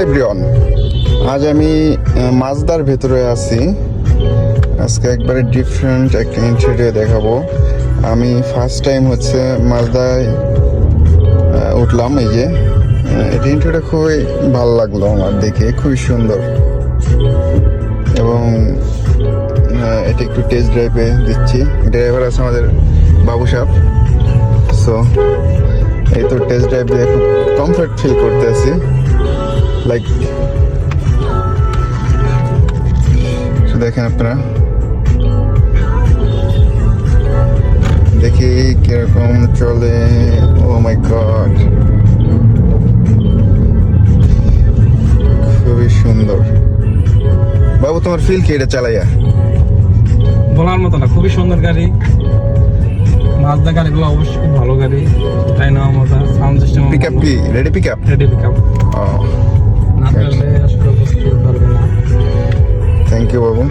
Everyone, আজ আমি মাজদার ভেতরে আছি। আজকে একবারে ডিফারেন্ট একটা ইন্টেরিয়র দেখাবো। আমি ফার্স্ট টাইম হচ্ছে মাজদায় উঠলাম। এই যে এই ইন্টেরিয়রটা খুবই ভালো লাগলো আমার দেখে, খুবই সুন্দর। এবং এটা একটু টেস্ট ড্রাইভে দিচ্ছি। ড্রাইভার আছে আমাদের বাবু সাহেব। সো এই তো টেস্ট ড্রাইভ দিয়ে খুব কমফর্ট ফিল করতে আছি। লাইক দেখেন আপনারা, দেখি কিরকম চলে। ও মাই গড, খুবই সুন্দর। বাবু তোমার ফিল কি এটা চালাইয়া? বলার মতো না, খুবই সুন্দর গাড়ি। মাজদা গাড়িগুলো অবশ্যই খুব ভালো গাড়ি, তাই না? মজা, সাউন্ড সিস্টেম, পিকআপ কি রেডি পিকআপ? Ready pickup. না পেলে আসলে বুঝতে পারবে না। Thank you Babu.